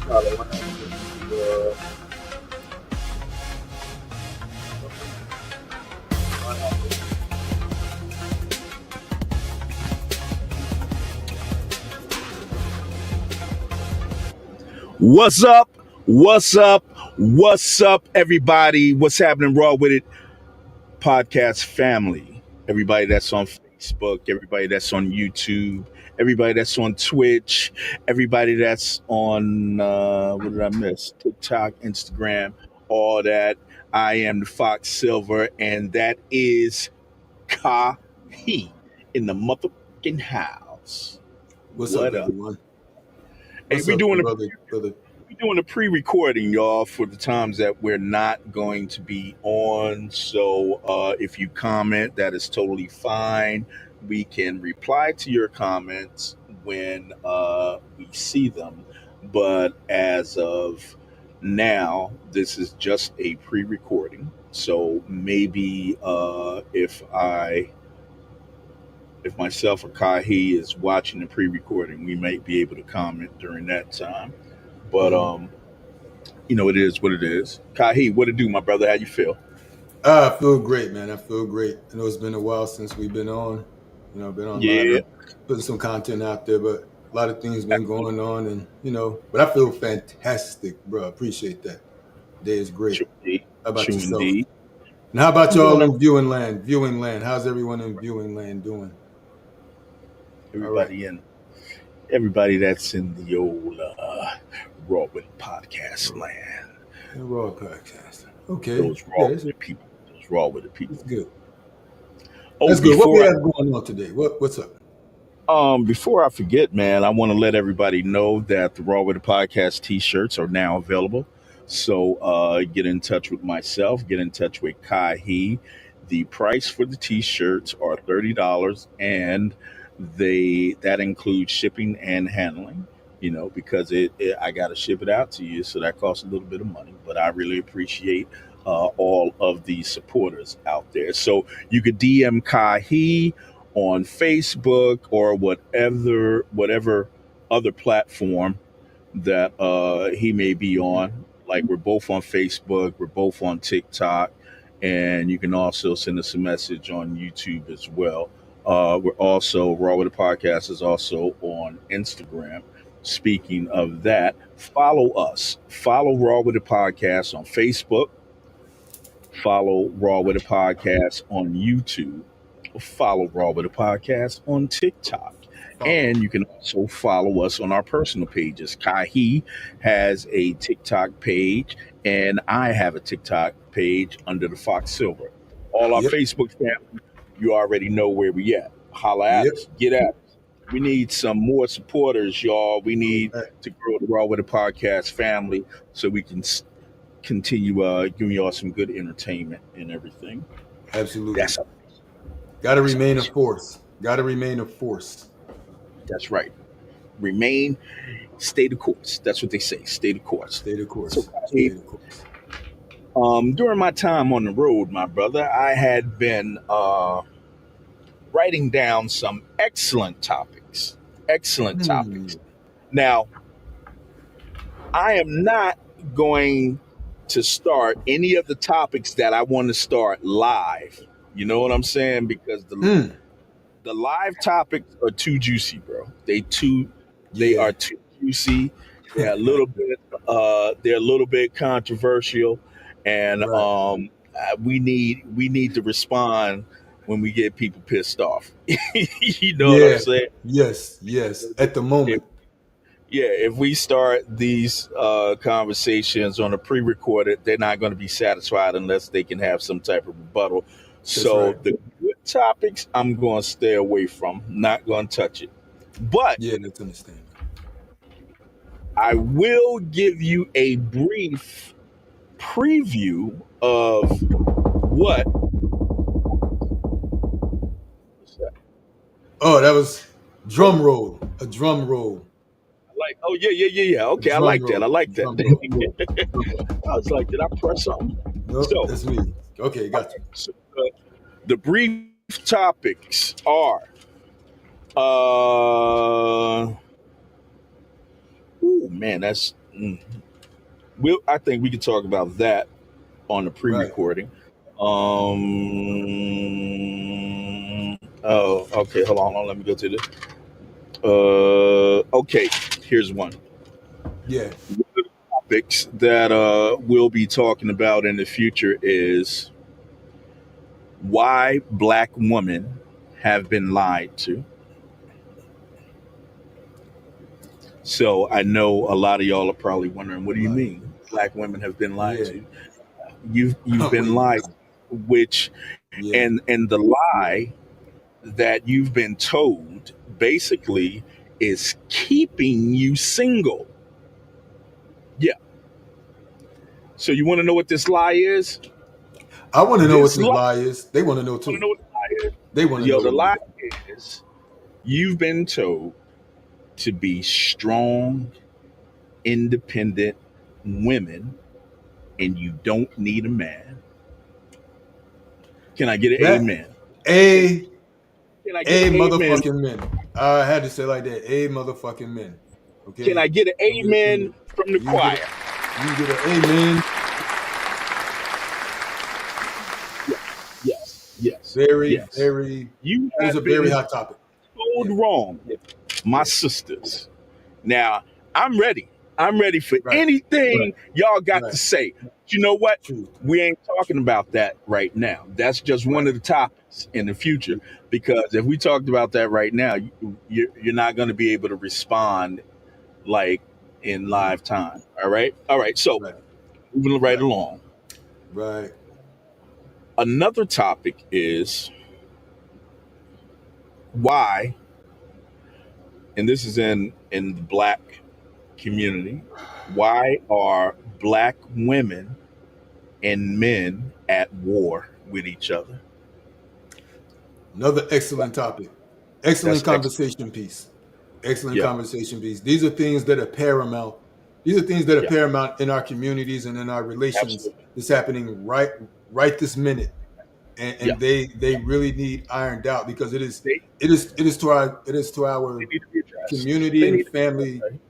Follow us. What's up? What's up? What's up, everybody? What's happening, Raw with It podcast family? Everybody that's on Facebook, everybody that's on YouTube, everybody that's on Twitch, everybody that's on what did I miss? TikTok, Instagram, all that. I am the Fox Silver, and that is Kahi in the motherfucking house. What's up, What up? everyone? Hey, What's up, brother? we doing a pre-recording, y'all, for the times that we're not going to be on. So if you comment, that is totally fine. We can reply to your comments when we see them. But as of now, this is just a pre-recording. So maybe if myself or Kahi is watching the pre-recording, we might be able to comment during that time. But Mhm. it is what it is. Kahi, what it do, my brother? How you feel? I feel great, man. I feel great. I know it's been a while since we've been on. Been online, Yeah, putting some content out there, but a lot of things been going on, and but I feel fantastic, bro. Appreciate that. Day is great. true indeed. How about True yourself? indeed. And how about I'm y'all doing it. in viewing land? Viewing land. How's everyone in viewing land doing? All right. Everybody that's in the old Raw with podcast land. The Raw podcast. Okay. Those Raw Yeah, with the people. Those Raw with the it's people. good. Oh, That's good. What we before have going on today? What's up? before I forget, man, I want to let everybody know that the Raw with the Podcast t-shirts are now available. So get in touch with myself, get in touch with Kai He. The price for the t-shirts are $30, and that includes shipping and handling. Because I got to ship it out to you, so that costs a little bit of money. But I really appreciate all of the supporters out there. So you could DM Kai He on Facebook or whatever other platform that he may be on. Like, we're both on Facebook, we're both on TikTok, and you can also send us a message on YouTube as well. We're also Raw with the Podcast is also on Instagram. Speaking of that, follow us. Follow Raw with the Podcast on Facebook. Follow Raw with a Podcast on YouTube. Follow Raw with a Podcast on TikTok. Follow. And you can also follow us on our personal pages. Kahi has a TikTok page, and I have a TikTok page under the Fox Silver. All our Yep. Facebook family, you already know where we at. Holla at Yep. us. Get at us. We need some more supporters, y'all. We need All right. to grow the Raw with a Podcast family so we can continue giving y'all some good entertainment and everything. Absolutely. That's a, Got to that's a remain a mission. force. Got to remain a force. That's right. Remain, stay the course. That's what they say. Stay the course. Stay the So, course. hey, Stay the course. during my time on the road, my brother, I had been writing down some excellent topics. Excellent Hmm. topics. Now, I am not going to start any of the topics that I want to start live. You know what I'm saying? Because Hmm. the live topics are too juicy, bro. They Yeah. are too juicy. They're a little bit they're a little bit controversial, and Right. we need to respond when we get people pissed off. You know what I'm Yeah. saying? Yes. Yes. At the If, moment. yeah, if we start these conversations on a pre-recorded, they're not going to be satisfied unless they can have some type of rebuttal. That's So right. the good topics, I'm going to stay away from. Not going to touch it. But Yeah. That's understandable. I will give you a brief preview of what. What's that? Oh, that was drum roll. A drum roll. Like, oh yeah, yeah, yeah, yeah. A Okay, I drum like that. I roll. like that. Drum roll. Drum roll. I was like, did I press something? Nope. So, That's me. Okay. all Got you. right, so the brief topics are uh oh man, that's Mm. I think we could talk about that on the Right. pre-recording. Oh, okay. Hold on. Let me go to this. Okay. Here's one. Yeah. Topics that we'll be talking about in the future is why black women have been lied to. So I know a lot of y'all are probably wondering, what do you Like, mean black women have been lied yeah. to? You've I'm been waiting. lied, which Yeah. and the lie that you've been told basically is keeping you single. Yeah. So you want to know what this lie is? I want to know what This this lie. lie is. They want to know Want to too. know what the lie They want is? to Yo, know the what it lie is. is you've been told to be strong, independent women, and you don't need a man. Can I get an That amen? a Can I get a an amen? motherfucking men. I had to say it like that. A motherfucking men. Can I Okay. get an You get it from amen me. from the You can get choir? it. You can get an amen. Yes, yes, Very, yes. very. You It is a have very been hot topic. told Yeah. wrong, Yeah. my Yeah. sisters. Now, I'm ready. I'm ready for Right. anything y'all got to Right. say. But you know what? True. We ain't talking about that right now. That's just one Right. of the topics in the future. Because if we talked about that right now, you're not going to be able to respond like in Mm-hmm. live time. All right. All right. So Right. moving right Right. along. Right. Another topic is why, and this is in the black community, why are black women and men at war with each other? Another excellent topic. Excellent That's excellent. conversation piece. Excellent Yeah, conversation piece. These are things that are paramount. These are things that are yeah, paramount in our communities and in our relations absolutely. that's happening right this minute. Yeah, And they really need ironed out because they, it is to our they need to be addressed. community They and need to be addressed. family. Right?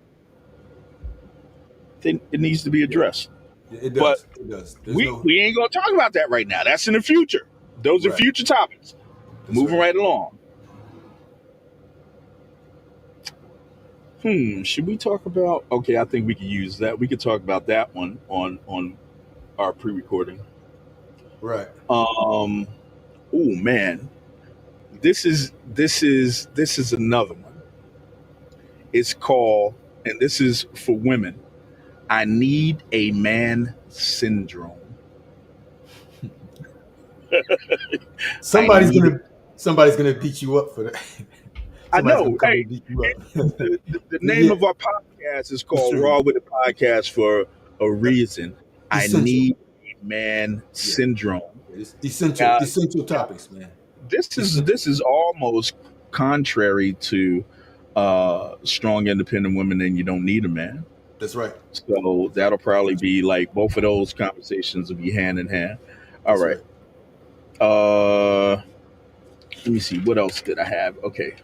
It needs to be Yeah, addressed. it But does. It does. There's we no we ain't gonna talk about that right now. That's in the future. Those are right. future topics. That's Moving right. right along. Should we talk about? Okay, I think we could use that. We could talk about that one on our pre-recording. Right. Um. Oh man, this is another one. It's called, and this is for women. I need a man syndrome. I Somebody's need. gonna somebody's gonna beat you up for that. I Somebody's gonna know. come Hey, and beat you up. the name Yeah, of our podcast is it's called true. Raw with the Podcast for a reason. I Essential. need a man Yeah. syndrome. It's essential. Now, Essential topics, man. this is Essential. this is almost contrary to strong independent women and you don't need a man. That's right. So that'll probably be like both of those conversations will be hand in hand. All That's right. right. Let me see. What else did I have? Okay.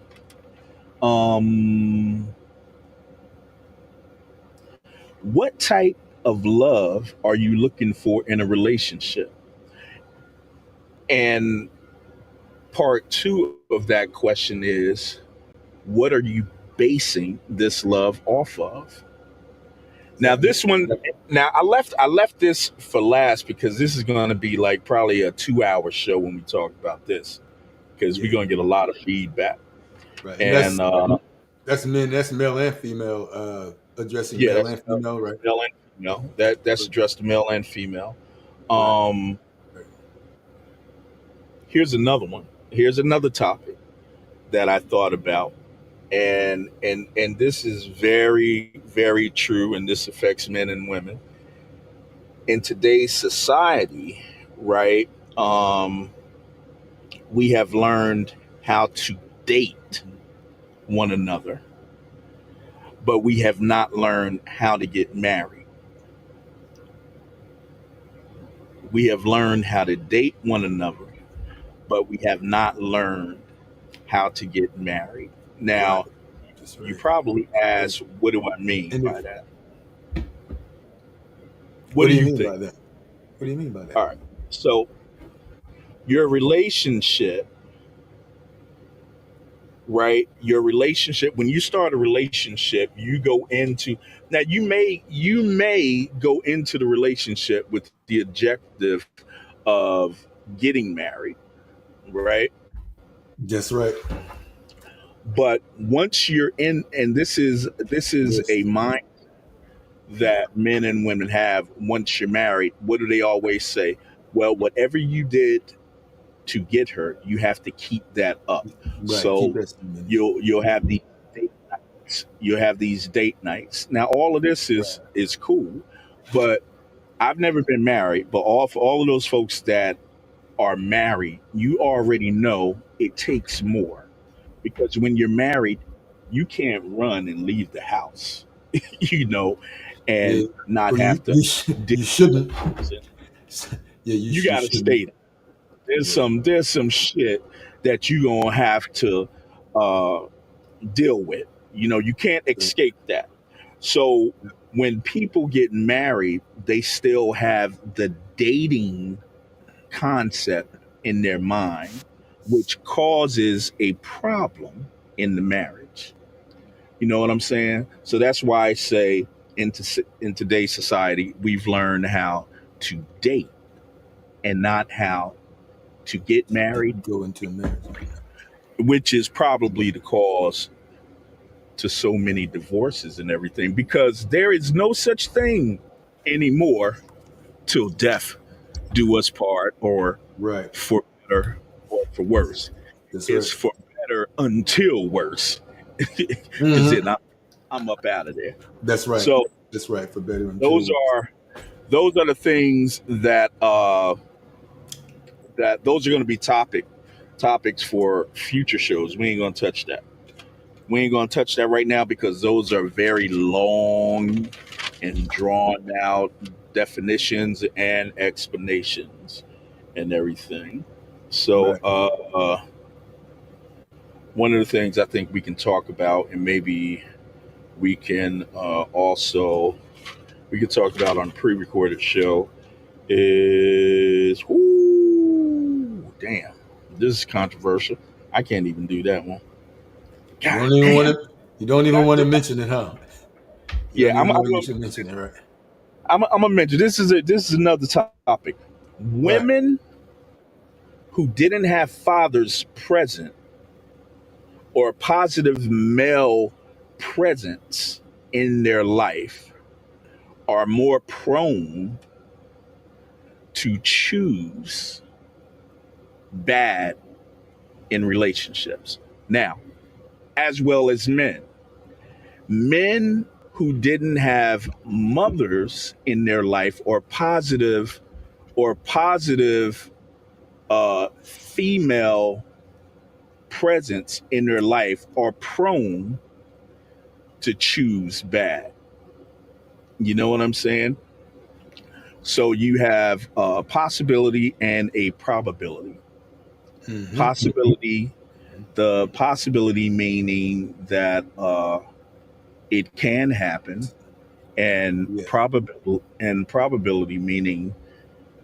Um, what type of love are you looking for in a relationship? And part two of that question is, what are you basing this love off of? Is Now that me? this one, now I left this for last because this is going to be like probably a 2 hour show when we talk about this because we're Yeah. going to get a lot of feedback. Right. And And that's men. That's male and female. Addressing yeah, male that's and female. Right. male and female. That's addressed to male and female. Right. Um, Right. here's another one. Here's another topic that I thought about, and this is very very true, and this affects men and women in today's society. Right? Um, we have learned how to date one another, but we have not learned how to get married. We have learned how to date one another, but we have not learned how to get married. Right. Now, That's you right. probably And ask, what do I mean and by if that? What What do do you you mean think? by that? What do you mean by that? All right. So your relationship, right? Your relationship, when you start a relationship, you go into, now you may go into the relationship with the objective of getting married, right? That's right. But once you're in, and this is Yes. a mind that men and women have. Once you're married, what do they always say? Well, whatever you did to get her, you have to keep that up. Right. Keep So that cemented. you'll have these date nights. You'll have these date nights. Now, all of this is cool, but I've never been married. But all for all of those folks that are married, you already know it takes more, because when you're married, you can't run and leave the house, you know, Yeah. and not Well, have to deal you with shouldn't. things. Yeah, You you got to shouldn't. stay. There's Yeah. some shit that you gonna have to uh, deal with. You know, you can't escape that. So when people get married, they still have the dating concept in their mind, which causes a problem in the marriage. You know what I'm saying? So that's why I say in today's society, we've learned how to date and not how to get married, Go into a marriage. which is probably the cause to so many divorces and everything, because there is no such thing anymore till death do us part, or Right. for better or for worse. That's It's right. for better until worse. Is it? Hmm. I'm up out of there. That's right. So That's right. For better those until. are those are the things that those are going to be topics for future shows. We ain't going to touch that. We ain't going to touch that right now, because those are very long and drawn out definitions and explanations and everything. So, Right. one of the things I think we can talk about, and maybe we can also we can talk about on a pre-recorded show, is, ooh, damn, this is controversial. I can't even do that one. You God don't even want damn. to. You don't even want to mention it, huh? You Yeah, don't even want to mention it, right? I'm gonna mention this is another topic. Right. Women who didn't have fathers present, or positive male presence in their life, are more prone to choose bad in relationships. Now, as well as men. Men who didn't have mothers in their life, or positive female presence in their life, are prone to choose bad. You know what I'm saying? So you have a possibility and a probability. Hmm. Possibility, the possibility meaning that it can happen, and Yeah. probability meaning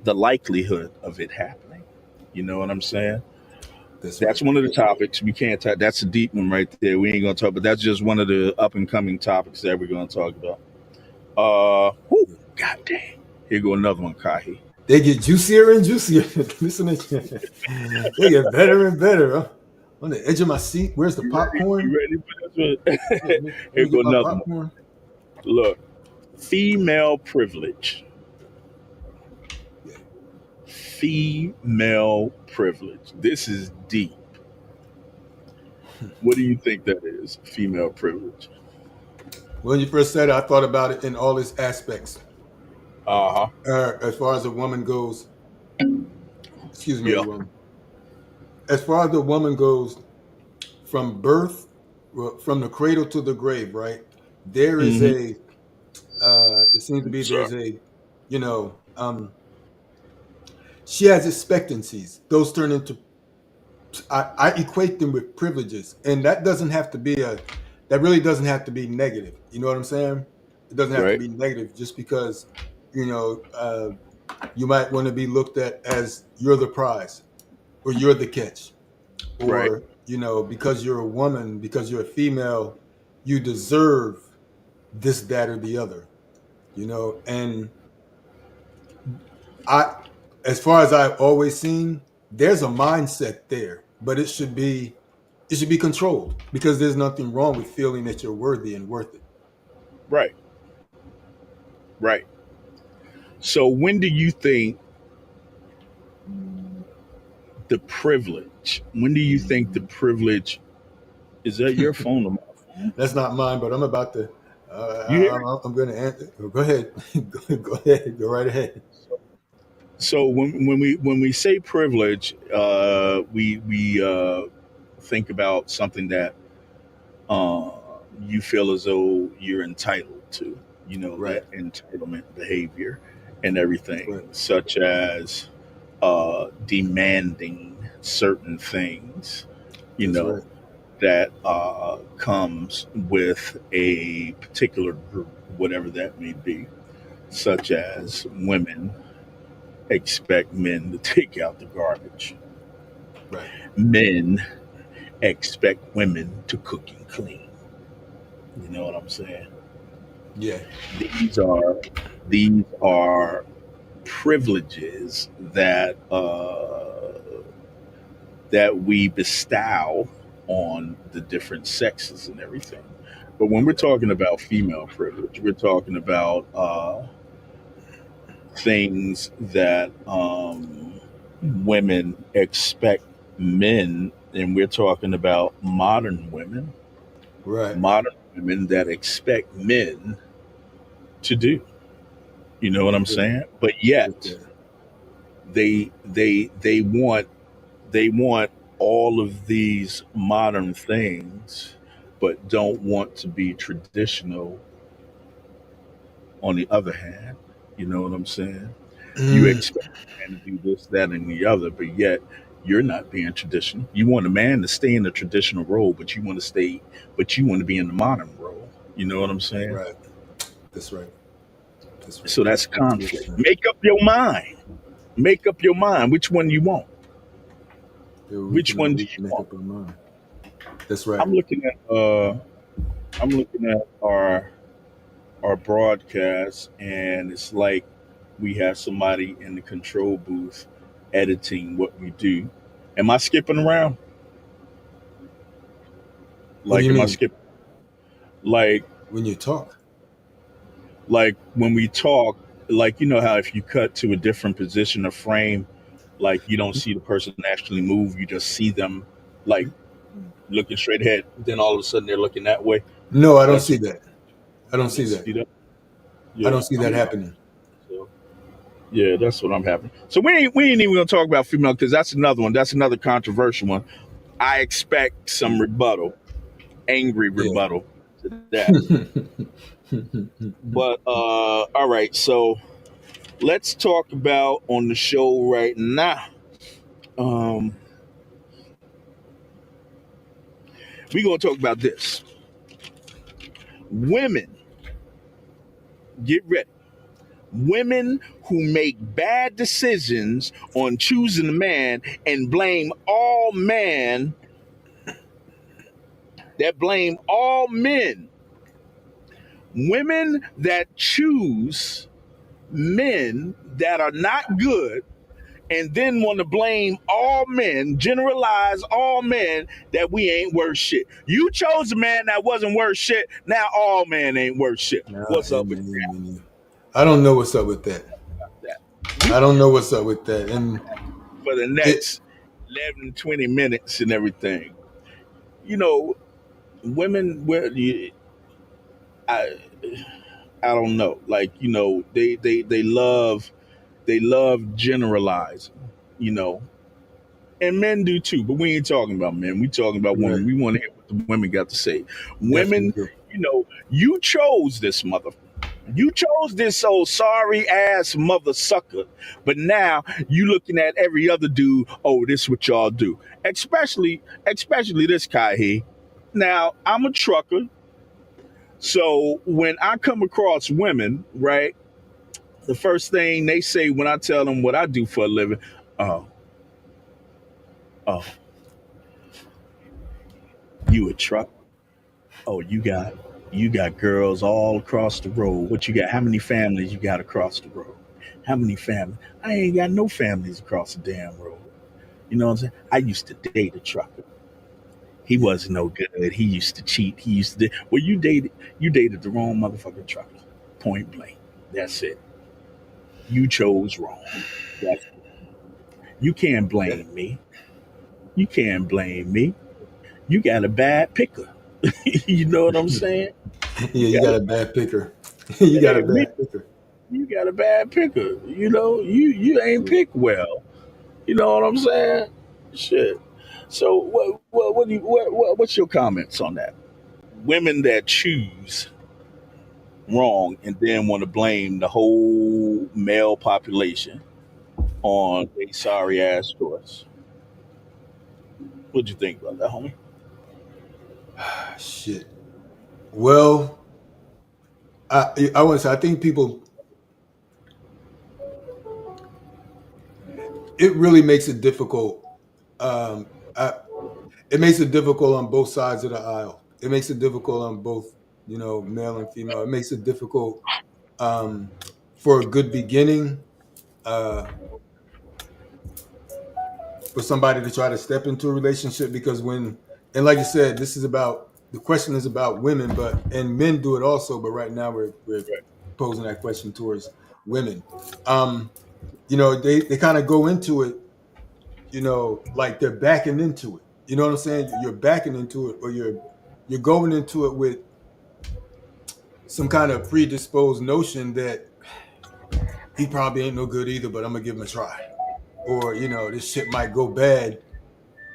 the likelihood of it happening. You know what I'm saying? That's right. That's one of the topics we can't talk. That's a deep one right there. We ain't gonna talk, but that's just one of the up and coming topics that we're gonna talk about. Whew, god dang. Here go another one, Kahi. They get juicier and juicier. Listen to they get better and better. Huh? On the edge of my seat. Where's the You ready? popcorn? You ready for this Yeah, one? let Here me go get my another one. popcorn. Look, female privilege. Yeah. Female privilege. This is deep. What do you think that is? Female privilege. When you first said it, I thought about it in all its aspects. Uh huh. As far as a woman goes, excuse me, Yeah. everyone. As far as the woman goes, from birth, well, from the cradle to the grave, right? There is Mm-hmm. a. It seems to be Sorry. there's a, you know, she has expectancies. Those turn into. I equate them with privileges, and that doesn't have to be a. That really doesn't have to be negative. You know what I'm saying? It doesn't have to Right. be negative just because, you might want to be looked at as you're the prize or you're the catch, Right. or because you're a woman, because you're a female, you deserve this, that, or the other. And I, as far as I've always seen, there's a mindset there, but it should be controlled, because there's nothing wrong with feeling that you're worthy and worth it. Right. Right. So when do you think the privilege? When do you think the privilege? Is that your phone or my phone? That's not mine, but I'm about to. You hear it? I'm going to answer. Go ahead. Go ahead. Go right ahead. So when we say privilege, we think about something that uh, you feel as though you're entitled to. Right. That entitlement behavior and everything, Right. such as demanding certain things. You That's know right. that comes with a particular group, whatever that may be, such as women expect men to take out the garbage. Right. Men expect women to cook and clean. You know what I'm saying? Yeah. These are these are privileges that we bestow on the different sexes and everything. But when we're talking about female privilege, we're talking about things that women expect men, and we're talking about Right. modern women that expect men to do. You know what I'm With saying? But with yet that. they want all of these modern things, but don't want to be traditional. On the other hand, you know what I'm saying? You Mm, expect a man to do this, that, and the other, but yet you're not being traditional. You want a man to stay in the traditional role, but you want to be in the modern role. You know what I'm saying? right. That's right. That's right. So that's I see what conflict. you're saying. Make up your mind. Make up your mind. Which one you want? Yeah, we Which can one do always you make want? up our mind. That's right. I'm looking at I'm looking at our broadcast, and it's like we have somebody in the control booth editing what we do. Am I skipping around? What do Like, you am I mean skipping? Like, when you talk? like when we talk, like, how if you cut to a different position of frame, like you don't see the person actually move, you just see them like looking straight ahead. Then all of a sudden they're looking that way. No, I don't That's see that. I don't you see don't that. see that. I Yeah, don't see I'm that looking. happening. So yeah, that's what I'm having. So we ain't even gonna talk about female because that's another one. That's another controversial one. I expect some rebuttal, angry Yeah. rebuttal to that. But all right, so let's talk about on the show right now. Um, we're gonna talk about this. Women, get ready. Women who make bad decisions on choosing a man and blame all men. Women that choose men that are not good and then want to blame all men, generalize all men that we ain't worth shit. You chose a man that wasn't worth shit. Now all men ain't worth shit. Nah, What's up with amen. I don't know what's up with that. that? I don't know what's up with that. And For the it, next 11, 20 minutes and everything. You know, women, I, I don't know. Like, they love generalizing, you know, and men do too. But we ain't talking about men. We talking about right, women. We want to hear what the women got to say. definitely Women, do. you chose this mother. You chose this old sorry ass mother sucker. But now you looking at every other dude. Oh, this what y'all do. Especially this guy here. Now I'm a trucker, so when I come across women, right? The first thing they say when I tell them what I do for a living, oh, oh, you a truck? Oh, you got girls all across the road. What you got? How many families you got across the road? How many families? I ain't got no families across the damn road. You know what I'm saying? I used to date a trucker. He Yeah. wasn't no good. He used to cheat. He used to. Well, you dated the wrong motherfucking trucker. Point blank. That's it. You chose wrong. That's You can't Yeah. blame me. You can't blame me. You got a bad picker. You know what I'm saying? Yeah, You you got got a a bad picker. You got a hey, me. bad picker. You got a bad picker. You ain't Yeah. picked well. You know what I'm saying? Shit. So what's your comments on that? Women that choose wrong and then want to blame the whole male population on a sorry ass choice. What'd you think about that, homie? Shit. Well, I want to say I think people, it really makes it difficult. Um, I, it makes it difficult on both sides of the aisle. It makes it difficult on both, male and female. It makes it difficult um, for a good beginning, uh, for somebody to try to step into a relationship, because and like you said, the question is about women, and men do it also, but right now we're posing that question towards women. Um, they kind of go into it, like they're backing into it. You know what I'm saying? You're backing into it, or you're going into it with some kind of predisposed notion that he probably ain't no good either, but I'm gonna give him a try. Or, this shit might go bad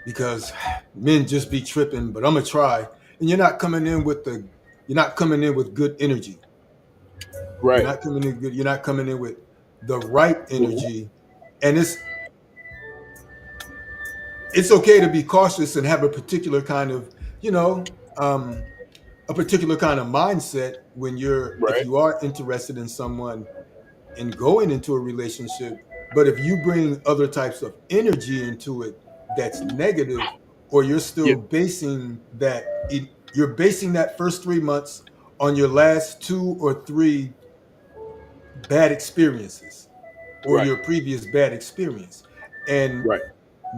because men just be tripping, but I'm gonna try. And you're not coming in with good energy. You're Right. not coming in good. You're not coming in with the right energy. And it's okay to be cautious and have a particular kind of, you know, um, a particular kind of mindset if Right. you are interested in someone and going into a relationship. But if you bring other types of energy into it that's negative, or Yeah. you're basing that first 3 months on your last 2 or 3 bad experiences, or Right. your previous bad experience. And Right.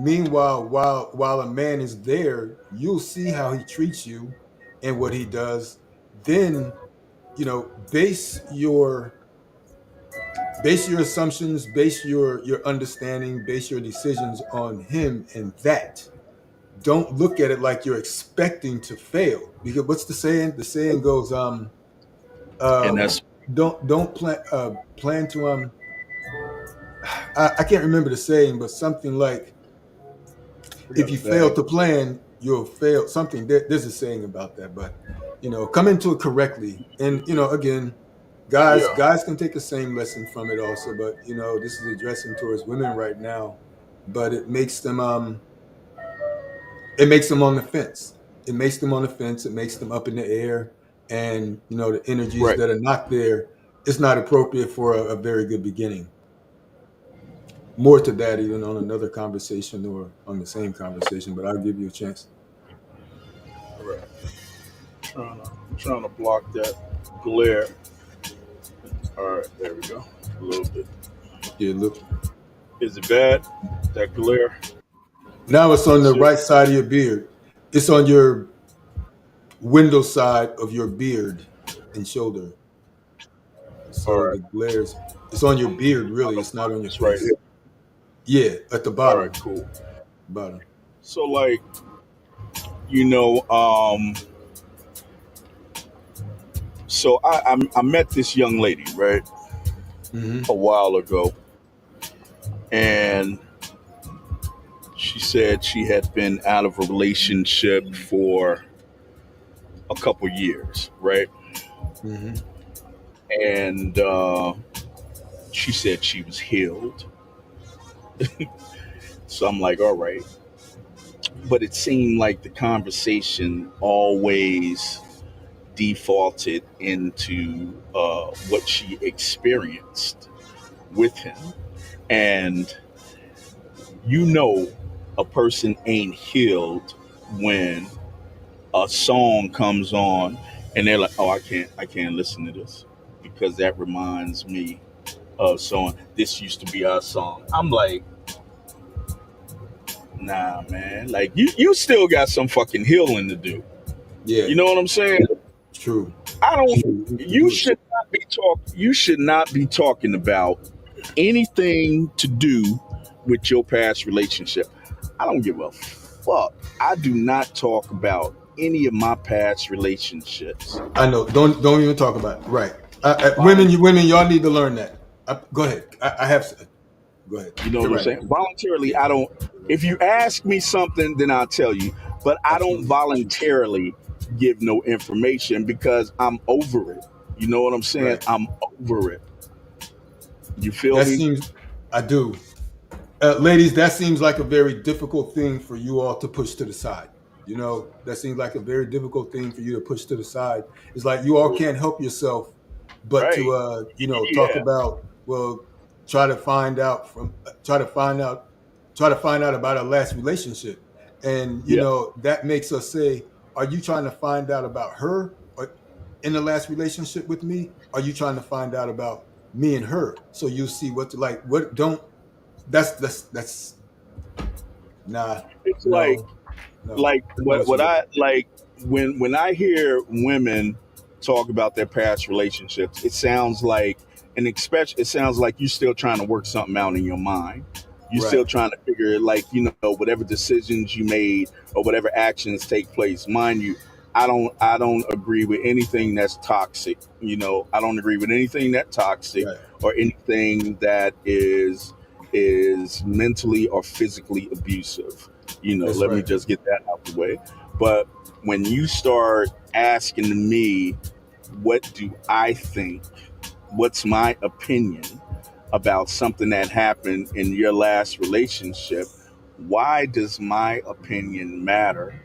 meanwhile, while a man is there, you'll see how he treats you and what he does. Then, base your assumptions, base your understanding, base your decisions on him, and that. Don't look at it like you're expecting to fail. Because what's the saying? The saying goes, And uh, that's don't plan to I can't remember the saying, but something like, we if got a you fail bag. to plan, you'll fail. Something there's a saying about that, but come into it correctly. And again, Yeah. guys can take the same lesson from it also, but this is addressing towards women right now. But it makes them on the fence. It makes them on the fence. It makes them up in the air, and the energies Right. that are not there. It's not appropriate for a very good beginning. More to that, even on another conversation or on the same conversation, but I'll give you a chance. Right. I'm trying to block that glare. All right, there we go. A little bit. Yeah, look. Is it bad? That glare? Now it's Let on me the see. right side of your beard. It's on your window side of your beard and shoulder. All So right. the glares, it's on your beard, really. It's not on your It's right here. face. Yeah, at the All right, bottom. cool. Bottom. So like, you know, um, so I met this young lady, right, Hmm. a while ago, and she said she had been out of a relationship for a couple years, right? Hmm. And she said she was healed. So I'm like, all right. But it seemed like the conversation always defaulted into what she experienced. with him, and you know a person ain't healed when a song comes on and they're like, "Oh, I can't listen to this because that reminds me of song. This used to be our song." I'm like, nah, man. Like you still got some fucking healing to do. Yeah, You know what I'm saying? true. I don't. True. We You do it. should not be talk. You should not be talking about anything to do with your past relationship. I don't give a fuck. I do not talk about any of my past relationships. I know. Don't even talk about it. Right. Volun- Women, y'all need to learn that. Go ahead. I have. Go ahead. You know Get what I'm right. saying? Voluntarily, I don't. If you ask me something, then I'll tell you. But I don't Absolutely. voluntarily give no information because I'm over it. You know what I'm saying? Right. I'm over it. You feel That me? seems. I do. Ladies, that seems like a very difficult thing for you all to push to the side. You know, that seems like a very difficult thing for you to push to the side. It's like you all can't help yourself but Right. to talk Yeah. about, well, try to find out from try to find out try to find out about our last relationship. And Yeah. that makes us say, are you trying to find out about her or in the last relationship with me? Are you trying to find out about me and her? So you see what don't that's nah, It's no, no. like That's not what what you do. I like when I hear women talk about their past relationships, it sounds like it sounds like you're still trying to work something out in your mind. You're Right, still trying to figure it, like, whatever decisions you made or whatever actions take place. Mind you, I don't agree with anything that's toxic. I don't agree with anything that's toxic right, or anything that is mentally or physically abusive. that's Let me right. just get that out the way. But when you start asking me, what do I think? What's my opinion about something that happened in your last relationship? Why does my opinion matter?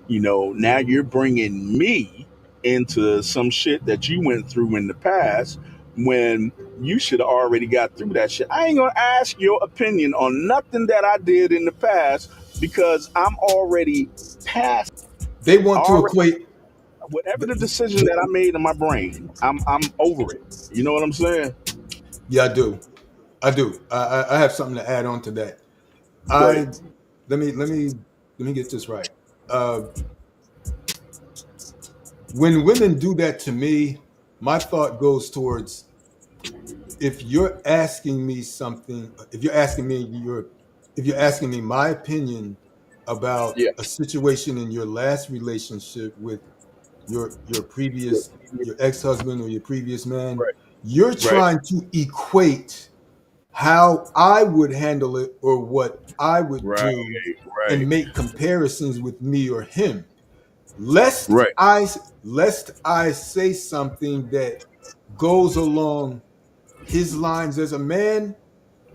Now you're bringing me into some shit that you went through in the past when you should have already got through that shit. I ain't gonna ask your opinion on nothing that I did in the past because I'm already past. They want to Already, equate. whatever the decision that I made in my brain, I'm over it. You know what I'm saying? Yeah, I do. I do. I have something to add on to that. Go ahead. I let me get this right. Uh, when women do that to me, my thought goes towards, if you're asking me something, if you're asking me my opinion about Yeah. a situation in your last relationship with your previous your ex-husband or your previous man, Right. you're Right. trying to equate how I would handle it or what I would Right. do and Right. make comparisons with me or him. Lest Right. I lest I say something that goes along his lines as a man,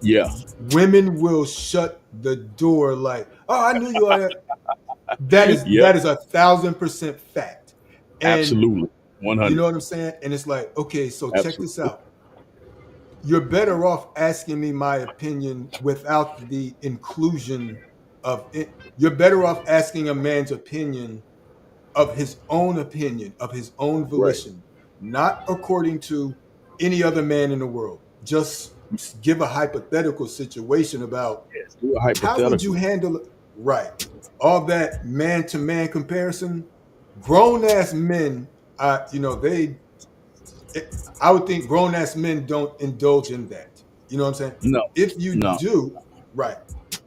Yeah. women will shut the door like, "Oh, I knew you are." That is Yep. that is 1,000% fact. And Absolutely. you 100. know what I'm saying? And it's like, okay, so check this Absolutely. out. You're better off asking me my opinion without the inclusion of it. You're better off asking a man's opinion, of his own Right. volition, not according to any other man in the world. Just give a hypothetical situation about Yes. Do a how would you hypothetical. handle it? Right. All that man to man comparison, grown ass men, they I would think grown ass men don't indulge in that. You know what I'm saying? No. If you No. do, right.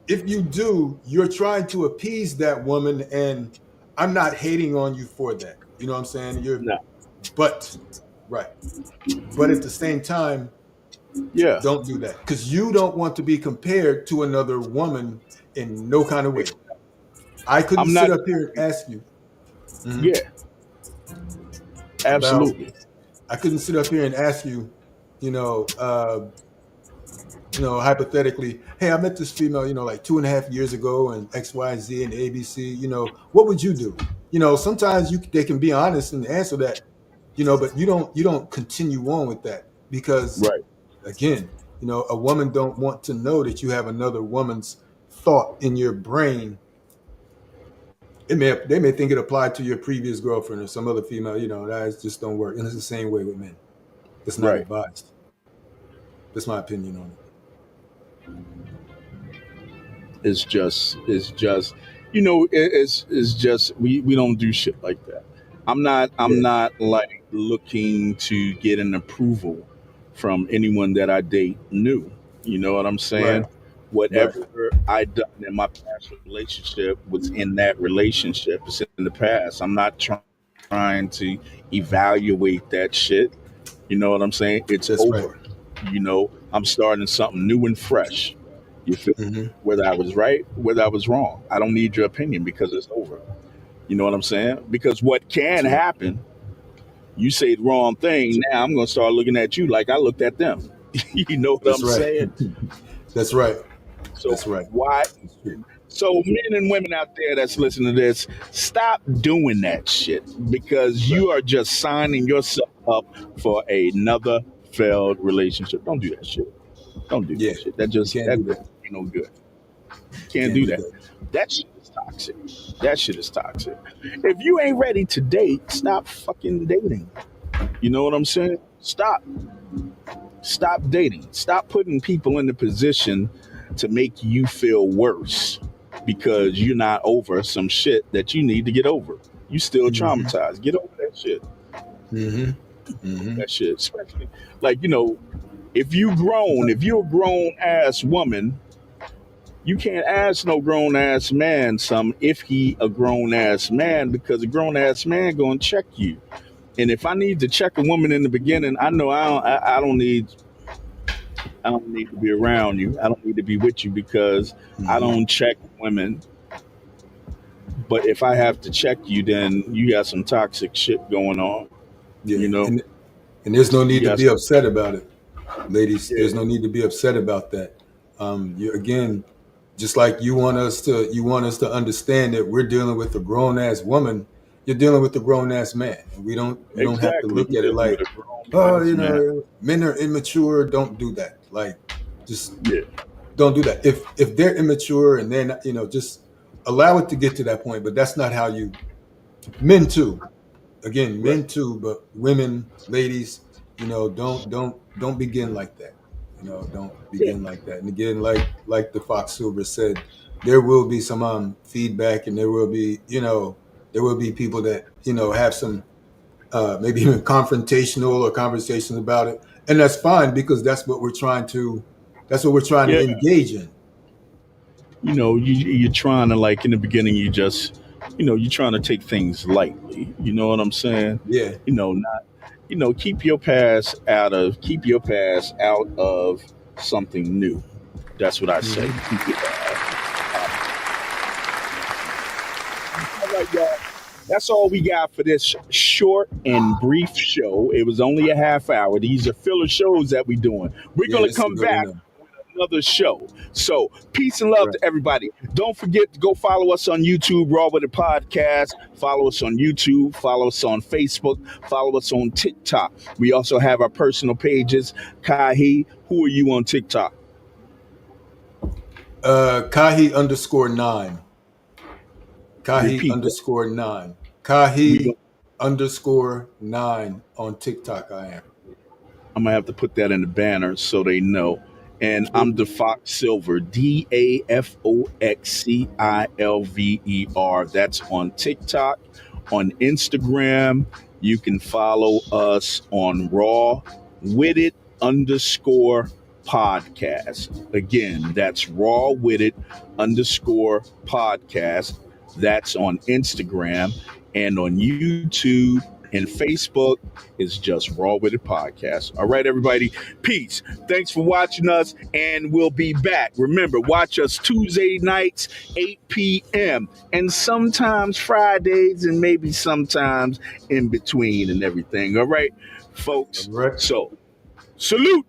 If you do, you're trying to appease that woman, and I'm not hating on you for that. You know what I'm saying? No. But right. But at the same time, Yeah. don't do that because you don't want to be compared to another woman in no kind of way. I couldn't I'm sit not. up here and ask you Yeah. about. Absolutely. I couldn't sit up here and ask you, you know, uh, hypothetically, hey, I met this female, like 2.5 years ago, and X, Y, and Z, and ABC. What would you do? Sometimes they can be honest and answer that, but you don't continue on with that because Right. again, a woman don't want to know that you have another woman's thought in your brain. They may think it applied to your previous girlfriend or some other female. That just don't work. And it's the same way with men. It's not Right. advised. That's my opinion on it. It's just it's just we don't do shit like that. I'm not like looking to get an approval from anyone that I date new. You know what I'm saying? Right. Whatever I done in my past relationship was in that relationship. It's in the past. I'm not trying to evaluate that shit. You know what I'm saying? It's That's right. over. I'm starting something new and fresh. You feel Mm-hmm. whether I was right, whether I was wrong. I don't need your opinion because it's over. You know what I'm saying? Because what can happen, you say the wrong thing, now I'm gonna start looking at you like I looked at them. You know what That's I'm right. saying? That's right. So That's right. why? That's true. So men and women out there that's listening to this, stop doing that shit because you are just signing yourself up for another failed relationship. Don't do that shit. Don't do Yeah. that shit. That You just can't that do that. ain't no good. Can't do that. That shit is toxic. That shit is toxic. If you ain't ready to date, stop fucking dating. You know what I'm saying? Stop. Stop dating. Stop putting people in the position to make you feel worse because you're not over some shit that you need to get over. You still traumatized. Get over that shit. Mm-hmm. Mm-hmm. That shit. Especially like, if you're a grown ass woman, you can't ask no grown ass man if he a grown ass man because a grown ass man gonna check you. And if I need to check a woman in the beginning, I know I don't need to be around you. I don't need to be with you because I don't check women. But if I have to check you, then you got some toxic shit going on. Yeah. You know? And there's no need to Yes. be upset about it, ladies. Yeah. There's no need to be upset about that. Again, just like you want us to understand that we're dealing with a grown ass woman, you're dealing with a grown ass man. And we don't have to Exactly. look You're at it dealing like, with a grown ass man. men are immature. Don't do that. Like, just Yeah. don't do that. If they're immature and they're not, just allow it to get to that point. But that's not how you. Men too. Again, men Right. too, but women, ladies, don't begin like that. Don't Yeah. begin like that. And again, like the Fox Silver said, there will be some feedback, and there will be people that have some maybe even confrontational or conversations about it, and that's fine because that's what we're trying to Yeah. engage in. You're trying to like in the beginning you just you're trying to take things lightly. You know what I'm saying? Yeah. Not keep your past out of something new. That's what I say. Keep it all right, y'all. That's all we got for this short and brief show. It was only a half hour. These are filler shows that we're doing. We're gonna come back another show. So peace and love to everybody. Don't forget to go follow us on YouTube, Raw with the Podcast. Follow us on YouTube. Follow us on Facebook. Follow us on TikTok. We also have our personal pages. Kahi, who are you on TikTok? Kahi _9. Kahi _9. Kahi _9 on TikTok. I am. I'm gonna have to put that in the banner so they know. And I'm DeFox Silver, DAFOXCILVER. That's on TikTok, on Instagram. You can follow us on Raw With It _podcast. Again, that's Raw With It _podcast. That's on Instagram, and on YouTube and Facebook is just Raw With It Podcast. All right, everybody. Peace. Thanks for watching us, and we'll be back. Remember, watch us Tuesday nights, 8 p.m., and sometimes Fridays, and maybe sometimes in between and everything. All right, folks. All right. So, salute.